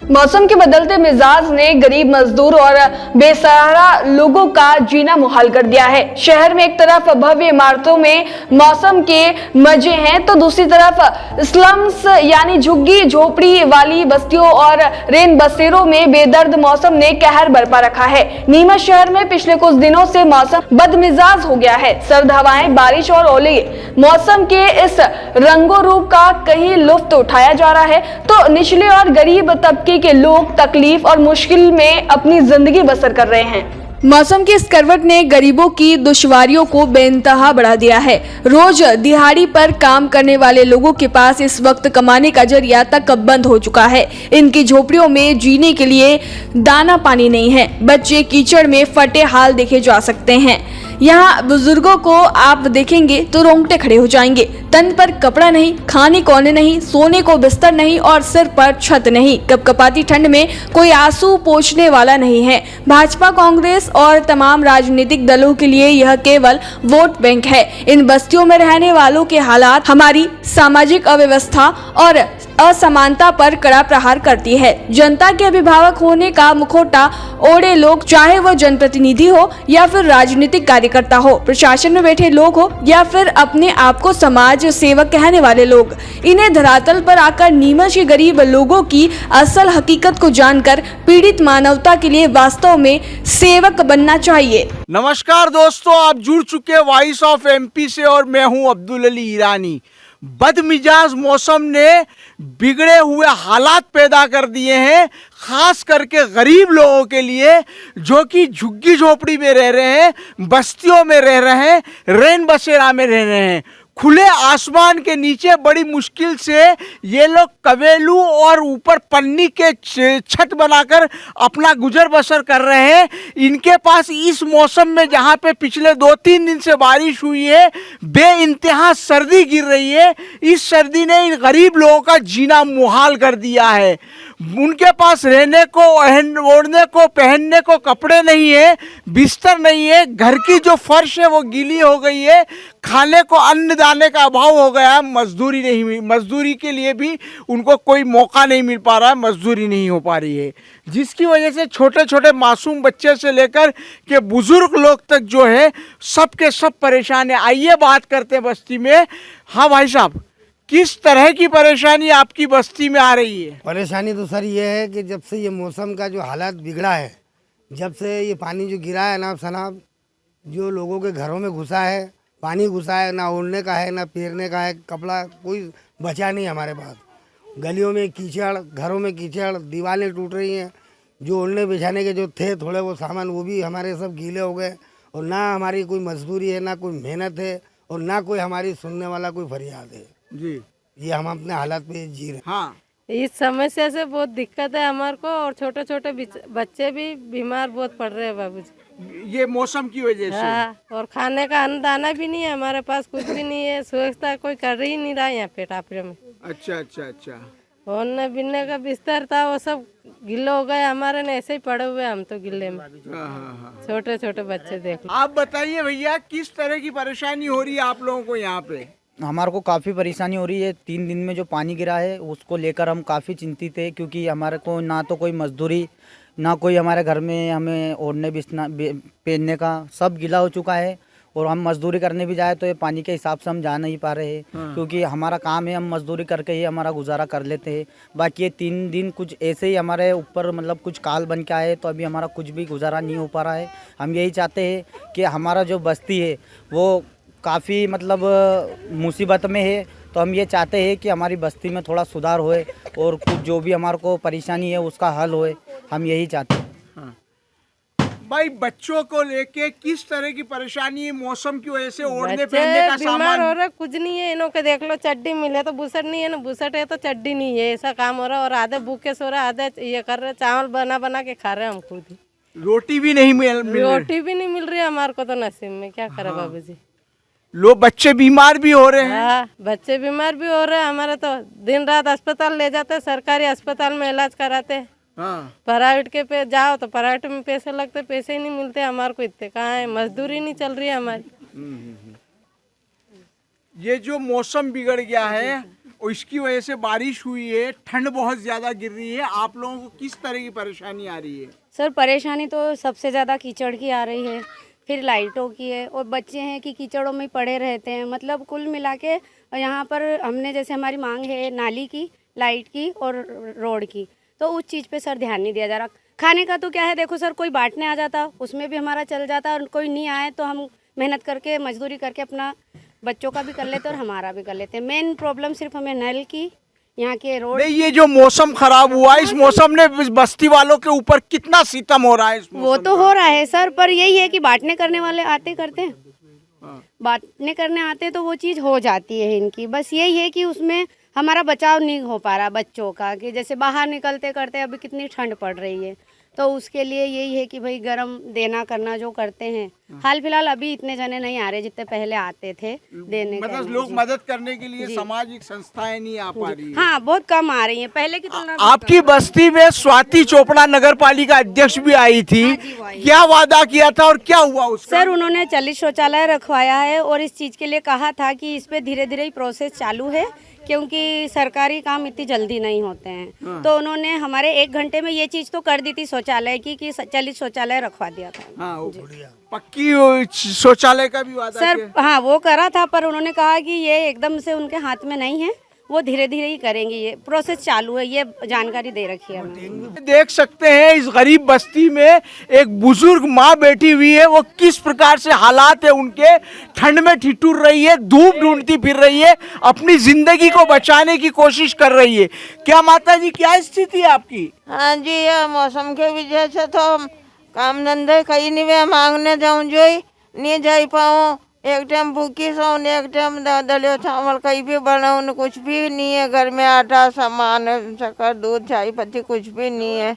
मौसम के बदलते मिजाज ने गरीब मजदूर और बेसहारा लोगों का जीना मुहाल कर दिया है। शहर में एक तरफ भव्य इमारतों में मौसम के मजे हैं तो दूसरी तरफ स्लम्स यानी झुग्गी झोपड़ी वाली बस्तियों और रेन बसेरों में बेदर्द मौसम ने कहर बरपा रखा है। नीमच शहर में पिछले कुछ दिनों से मौसम बदमिजाज हो गया है। सर्द हवाएं, बारिश और ओले मौसम के इस रंगो रूप का कहीं लुत्फ उठाया जा रहा है तो निचले और गरीब तबके के लोग तकलीफ और मुश्किल में अपनी जिंदगी बसर कर रहे हैं। मौसम की इस करवट ने गरीबों की दुश्वारियों को बेइंतहा बढ़ा दिया है। रोज दिहाड़ी पर काम करने वाले लोगों के पास इस वक्त कमाने का जरिया तक बंद हो चुका है। इनकी झोपड़ियों में जीने के लिए दाना पानी नहीं है। बच्चे कीचड़ में फटे हाल देखे जा सकते हैं। यहाँ बुजुर्गों को आप देखेंगे तो रोंगटे खड़े हो जाएंगे। तन पर कपड़ा नहीं, खाने को अन्न नहीं, सोने को बिस्तर नहीं और सिर पर छत नहीं। कपकपाती ठंड में कोई आंसू पोंछने वाला नहीं है। भाजपा, कांग्रेस और तमाम राजनीतिक दलों के लिए यह केवल वोट बैंक है। इन बस्तियों में रहने वालों के हालात हमारी सामाजिक अव्यवस्था और असमानता पर कड़ा प्रहार करती है। जनता के अभिभावक होने का मुखौटा ओढ़े लोग, चाहे वो जनप्रतिनिधि हो या फिर राजनीतिक कार्यकर्ता हो, प्रशासन में बैठे लोग हो या फिर अपने आप को समाज सेवक कहने वाले लोग, इन्हें धरातल पर आकर नीमच के गरीब लोगों की असल हकीकत को जानकर पीड़ित मानवता के लिए वास्तव में सेवक बनना चाहिए। नमस्कार दोस्तों, आप जुड़ चुके वॉइस ऑफ एमपी से और मैं हूं अब्दुल अली ईरानी। बदमिजाज मौसम ने बिगड़े हुए हालात पैदा कर दिए हैं, खास करके गरीब लोगों के लिए जो कि झुग्गी झोपड़ी में रह रहे हैं, बस्तियों में रह रहे हैं, रेन बसेरा में रह रहे हैं। खुले आसमान के नीचे बड़ी मुश्किल से ये लोग कवेलू और ऊपर पन्नी के छत बनाकर अपना गुजर बसर कर रहे हैं। इनके पास इस मौसम में, जहाँ पे पिछले 2-3 दिन से बारिश हुई है, बेइंतहा सर्दी गिर रही है, इस सर्दी ने इन गरीब लोगों का जीना मुहाल कर दिया है। उनके पास रहने को, ओढ़ने को, पहनने को कपड़े नहीं है, बिस्तर नहीं है, घर की जो फर्श है वो गीली हो गई है, खाने को अन्न दाने का अभाव हो गया है, मजदूरी नहीं, मजदूरी के लिए भी उनको कोई मौका नहीं मिल पा रहा है, मजदूरी नहीं हो पा रही है, जिसकी वजह से छोटे छोटे मासूम बच्चे से लेकर के बुजुर्ग लोग तक जो है सब के सब परेशान है। आइए बात करते हैं बस्ती में। हाँ भाई साहब, किस तरह की परेशानी आपकी बस्ती में आ रही है? परेशानी तो सर ये है कि जब से ये मौसम का जो हालात बिगड़ा है, जब से ये पानी जो गिरा है ना सनाब, जो लोगों के घरों में घुसा है, पानी घुसा है, ना ओढ़ने का है ना पैरने का है, कपड़ा कोई बचा नहीं हमारे पास। गलियों में कीचड़, घरों में कीचड़, दीवारें टूट रही हैं। जो ओढ़ने बिछाने के जो थे थोड़े वो सामान, वो भी हमारे सब गीले हो गए। और ना हमारी कोई मजदूरी है, ना कोई मेहनत है, और ना कोई हमारी सुनने वाला कोई फरियाद है जी। ये हम अपने हालात पे जी रहे हैं। हाँ, इस समस्या से बहुत दिक्कत है हमारे को, और छोटे छोटे बच्चे भी बीमार बहुत पड़ रहे हैं बाबूजी, ये मौसम की वजह से। हाँ, और खाने का अन्न दाना भी नहीं है हमारे पास, कुछ भी नहीं है। सुरक्षा कोई कर ही नहीं रहा यहाँ पे टापरे में। अच्छा अच्छा अच्छा। ओढ़ने बिनने का बिस्तर था वो सब गिल्ले हो गए हमारे, ने ऐसे ही पड़े हुए हम तो गिल्ले में। छोटे छोटे बच्चे देख लो। आप बताइए भैया, किस तरह की परेशानी हो रही है आप लोगों को यहाँ पे? हमारे को काफ़ी परेशानी हो रही है। 3 दिन में जो पानी गिरा है उसको लेकर हम काफ़ी चिंतित है, क्योंकि हमारे को ना तो कोई मजदूरी, ना कोई हमारे घर में हमें ओढ़ने बिछना पहनने का, सब गीला हो चुका है। और हम मजदूरी करने भी जाए तो ये पानी के हिसाब से हम जा नहीं पा रहे हैं। क्योंकि हमारा काम है, हम मजदूरी करके ही हमारा गुजारा कर लेते हैं। बाकी ये 3 दिन कुछ ऐसे ही हमारे ऊपर मतलब कुछ काल बन के आए, तो अभी हमारा कुछ भी गुजारा नहीं हो पा रहा है। हम यही चाहते हैं कि हमारा जो बस्ती है वो काफ़ी मतलब मुसीबत में है, तो हम ये चाहते हैं कि हमारी बस्ती में थोड़ा सुधार होए और कुछ जो भी हमारे को परेशानी है उसका हल होए, हम यही चाहते हैं। हाँ। भाई, बच्चों को लेके किस तरह की परेशानी है मौसम की वजह से? ओढ़ने पहनने का बीमार सामान हो रहा, कुछ नहीं है। इन्हों के देख लो, चड्डी मिले तो बुसट नहीं है ना, बुसट है तो चड्डी नहीं है, ऐसा काम हो रहा है। और आधे भूखे सो रहे, आधे ये कर रहे, चावल बना बना के खा रहे हैं हम खुद ही। रोटी भी नहीं मिल रोटी भी नहीं मिल रही हमारे को तो नसीब में, क्या करे बाबूजी। लोग, बच्चे बीमार भी हो रहे हैं। हाँ, बच्चे बीमार भी हो रहे हैं हमारे तो। दिन रात अस्पताल ले जाते, सरकारी अस्पताल में इलाज कराते। हाँ। प्राइवेट के जाओ तो प्राइवेट में पैसे लगते, पैसे ही नहीं मिलते हमारे को इतने। कहाँ है, मजदूरी नहीं चल रही है हमारी। ये जो मौसम बिगड़ गया है, और इसकी वजह से बारिश हुई है, ठंड बहुत ज़्यादा गिर रही है, आप लोगों को किस तरह की परेशानी आ रही है? सर परेशानी तो सबसे ज़्यादा कीचड़ की आ रही है, फिर लाइटों की है, और बच्चे हैं कि कीचड़ों में ही पड़े रहते हैं। मतलब कुल मिला के यहाँ पर हमने जैसे हमारी मांग है नाली की, लाइट की और रोड की, तो उस चीज़ पे सर ध्यान नहीं दिया जा रहा। खाने का तो क्या है, देखो सर कोई बांटने आ जाता उसमें भी हमारा चल जाता, और कोई नहीं आए तो हम मेहनत करके मजदूरी करके अपना बच्चों का भी कर लेते और हमारा भी कर लेते हैं। मेन प्रॉब्लम सिर्फ हमें नल की, यहाँ के रोड। नहीं, ये जो मौसम खराब हुआ है, इस मौसम ने बस्ती वालों के ऊपर कितना सितम हो रहा है इस वो मौसम तो का? हो रहा है सर, पर यही है कि बांटने करने वाले आते करते हैं, बांटने करने आते हैं तो वो चीज़ हो जाती है इनकी। बस यही है कि उसमें हमारा बचाव नहीं हो पा रहा बच्चों का, कि जैसे बाहर निकलते करते अभी कितनी ठंड पड़ रही है, तो उसके लिए यही है कि भाई गर्म देना करना जो करते हैं। हाल फिलहाल अभी इतने जने नहीं आ रहे जितने पहले आते थे देने मतलब के लोग लिए। मदद करने के लिए सामाजिक संस्थाएं नहीं आ पा रही है। हाँ, बहुत कम आ रही हैं पहले की तुलना में। आपकी बस्ती में स्वाति चोपड़ा नगर पालिका अध्यक्ष भी आई थी, वो आई। क्या वादा किया था और क्या हुआ उसका? सर उन्होंने 40 शौचालय रखवाया है, और इस चीज़ के लिए कहा था कि इस पे धीरे धीरे ही प्रोसेस चालू है, क्योंकि सरकारी काम इतनी जल्दी नहीं होते हैं। तो उन्होंने हमारे 1 घंटे में ये चीज़ तो कर दी थी शौचालय की, कि 40 शौचालय रखवा दिया था। हाँ, वो पक्की शौचालय का भी वादा सर किया? हाँ, वो करा था, पर उन्होंने कहा कि ये एकदम से उनके हाथ में नहीं है, वो धीरे धीरे ही करेंगे, ये प्रोसेस चालू है, ये जानकारी दे रखी है हमें। देख सकते हैं इस गरीब बस्ती में एक बुजुर्ग माँ बैठी हुई है, वो किस प्रकार से हालात है उनके, ठंड में ठिठुर रही है, धूप ढूंढती फिर रही है, अपनी जिंदगी को बचाने की कोशिश कर रही है। क्या माता जी, क्या स्थिति है आपकी? हाँ जी, ये मौसम के वजह से तो काम धंधे कहीं नहीं वे मांगने जाऊँ जो ही नहीं जा पाऊँ। एक टाइम भूखी सो, एक टाइम दलियो चावल कहीं भी बनाऊँ, कुछ भी नहीं है घर में, आटा सामान शक्कर दूध चाय पत्ती कुछ भी नहीं है।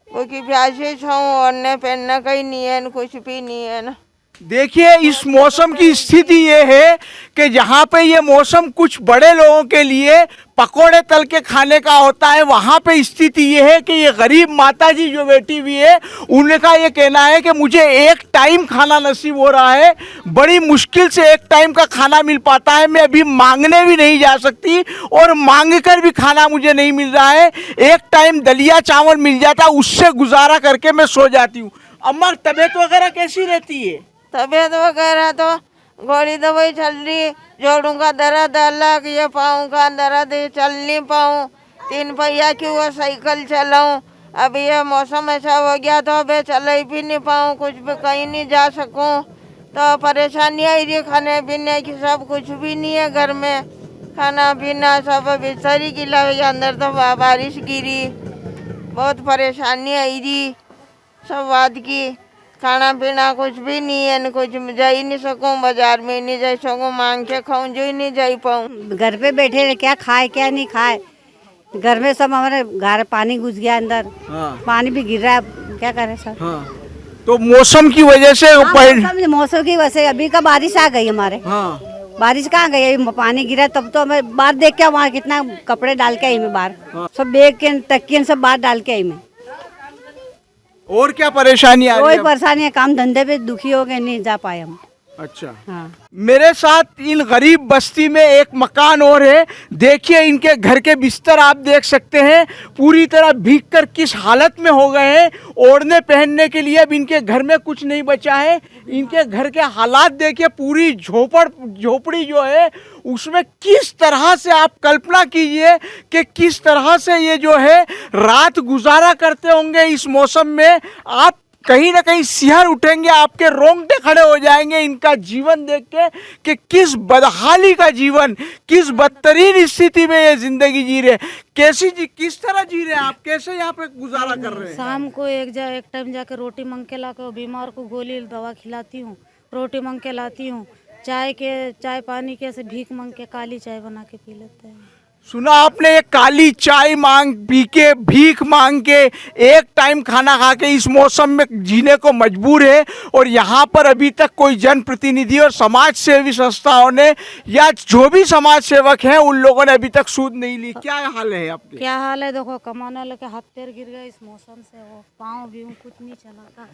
क्योंकि प्यासे छाऊँ, ओढ़ने पहनने कहीं नहीं है, कुछ भी नहीं है ना। देखिए इस मौसम की स्थिति ये है कि जहाँ पे ये मौसम कुछ बड़े लोगों के लिए पकोड़े तल के खाने का होता है, वहाँ पे स्थिति ये है कि ये गरीब माता जी जो बैठी हुई है, उनका ये कहना है कि मुझे एक टाइम खाना नसीब हो रहा है, बड़ी मुश्किल से एक टाइम का खाना मिल पाता है, मैं अभी मांगने भी नहीं जा सकती और मांग कर भी खाना मुझे नहीं मिल रहा है। एक टाइम दलिया चावल मिल जाता, उससे गुजारा करके मैं सो जाती हूँ। अम्मा, तबीयत वगैरह कैसी रहती है? तबीयत वगैरह तो गोली दवाई चल रही, जोड़ों का दर्द अलग, ये पाँव का दर्द, चल नहीं पाऊँ, 3 पहिया की वो साइकिल चलाऊँ। अभी ये मौसम ऐसा हो गया तो अभी चल भी नहीं पाऊँ, कुछ भी कहीं नहीं जा सकूँ, तो परेशानी आई रही। खाने पीने की सब कुछ भी नहीं है घर में, खाना पीना सब बिस्तरी गिला हुई, अंदर तो बारिश गिरी, बहुत परेशानी आई रही सब बात की। खाना पीना कुछ भी नहीं है, न कुछ जा ही नहीं सकूँ, बाजार में नहीं जा सकूँ, मांग के खाऊँ जो ही नहीं जा पाऊँ। घर पे बैठे रहे, क्या खाए क्या नहीं खाए, घर में सब हमारे घर पानी घुस गया अंदर। हाँ। पानी भी गिर रहा है, क्या करें सर। हाँ। तो मौसम की वजह से मौसम की वजह से अभी का बारिश आ गई हमारे। हाँ। बारिश कहाँ गई, पानी गिरा तब तो हमें बाहर देख के वहाँ कितना कपड़े डाल के आई मैं बाहर, सब बैग के तकियन सब बाहर डाल के आई मैं। और क्या परेशानी आ रही कोई है? परेशानी है, काम धंधे पे दुखी हो गए, नहीं जा पाए हम। अच्छा। हाँ। मेरे साथ इन गरीब बस्ती में एक मकान और है, देखिए इनके घर के बिस्तर आप देख सकते हैं, पूरी तरह भीगकर किस हालत में हो गए हैं। ओढ़ने पहनने के लिए अब इनके घर में कुछ नहीं बचा है। इनके घर के हालात देखिए, पूरी झोपड़ी जो है उसमें किस तरह से आप कल्पना कीजिए कि किस तरह से ये जो है रात गुजारा करते होंगे इस मौसम में। आप कहीं ना कहीं सिहर उठेंगे, आपके रोंगटे खड़े हो जाएंगे इनका जीवन देख के कि किस बदहाली का जीवन, किस बदतरीन स्थिति में ये जिंदगी जी रहे। किस तरह जी रहे हैं आप, कैसे यहाँ पे गुजारा कर रहे हैं? शाम को एक टाइम जाकर रोटी मांग के लाकर बीमार को गोली दवा खिलाती हूँ, रोटी मांग के लाती हूँ, चाय पानी कैसे भीख मांग के काली चाय बना के पी लेते हैं। सुना आपने, ये काली चाय मांग पी के, भीख मांग के, एक टाइम खाना खा के इस मौसम में जीने को मजबूर है। और यहाँ पर अभी तक कोई जनप्रतिनिधि और समाज सेवी संस्थाओं ने या जो भी समाज सेवक हैं उन लोगों ने अभी तक सूद नहीं ली। क्या हाल है आपके? क्या हाल है, देखो कमाने लगे हाथ पैर गिर गए इस मौसम से, वो पाँव भी कुछ नहीं चलाता।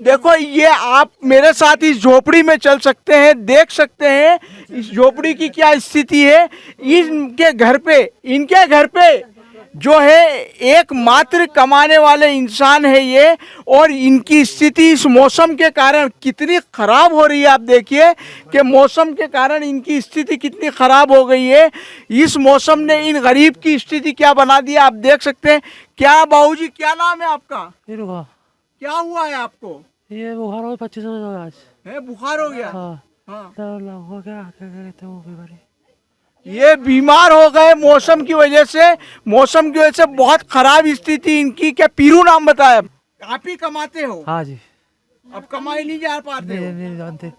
देखो ये आप मेरे साथ इस झोपड़ी में चल सकते हैं, देख सकते हैं इस झोपड़ी की क्या स्थिति है। इनके घर घर पे जो है एकमात्र कमाने वाले इंसान है ये, और इनकी स्थिति इस मौसम के कारण कितनी खराब हो रही है। आप देखिए कि मौसम के कारण इनकी स्थिति कितनी खराब हो गई है। इस मौसम ने इन गरीब की स्थिति क्या बना दी आप देख सकते हैं। क्या बाबूजी, क्या नाम है आपका? क्या हुआ है आपको? ये बुखार हो 25 हो गया आज है, बुखार हो गया? हाँ हाँ। तो हो गया क्या कहते हैं वो बीमारी। ये बीमार हो गए मौसम की वजह से। मौसम की वजह से बहुत खराब स्थिति इनकी। क्या पीरू नाम बताया? आप ही कमाते हो? हाँ जी। अब कमाई नहीं जा पाते हो? नहीं जानते,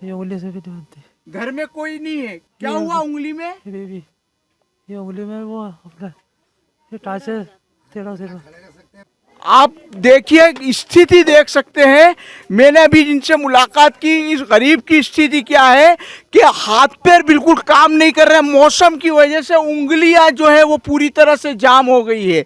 ये उंगली से भी नहीं जानते। घर में कोई नहीं है? क्या हुआ उंगली में? बेबी ये उंगली में वो अपना ये टाच है तेरा। आप देखिए, स्थिति देख सकते हैं। मैंने अभी जिनसे मुलाकात की, इस गरीब की स्थिति क्या है कि हाथ पैर बिल्कुल काम नहीं कर रहे हैं। मौसम की वजह से उंगलियां जो है वो पूरी तरह से जाम हो गई है।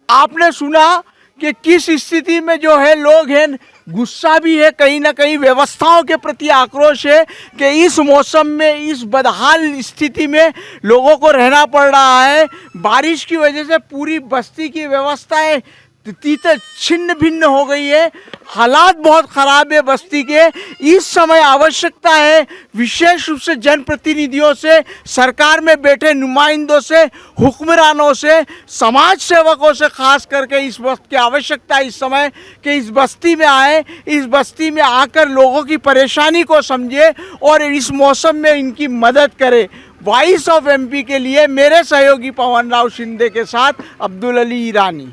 आपने सुना कि किस स्थिति में जो है लोग हैं। गुस्सा भी है, कहीं ना कहीं व्यवस्थाओं के प्रति आक्रोश है कि इस मौसम में, इस बदहाल स्थिति में लोगों को रहना पड़ रहा है। बारिश की वजह से पूरी बस्ती की व्यवस्थाएं छिन्न भिन्न हो गई है। हालात बहुत खराब है बस्ती के। इस समय आवश्यकता है विशेष रूप से जनप्रतिनिधियों से, सरकार में बैठे नुमाइंदों से, हुक्मरानों से, समाज सेवकों से, खास करके इस वक्त की आवश्यकता है इस समय कि इस बस्ती में आए, इस बस्ती में आकर लोगों की परेशानी को समझे और इस मौसम में इनकी मदद करे। वॉइस ऑफ एमपी के लिए मेरे सहयोगी पवन राव शिंदे के साथ अब्दुल अली ईरानी।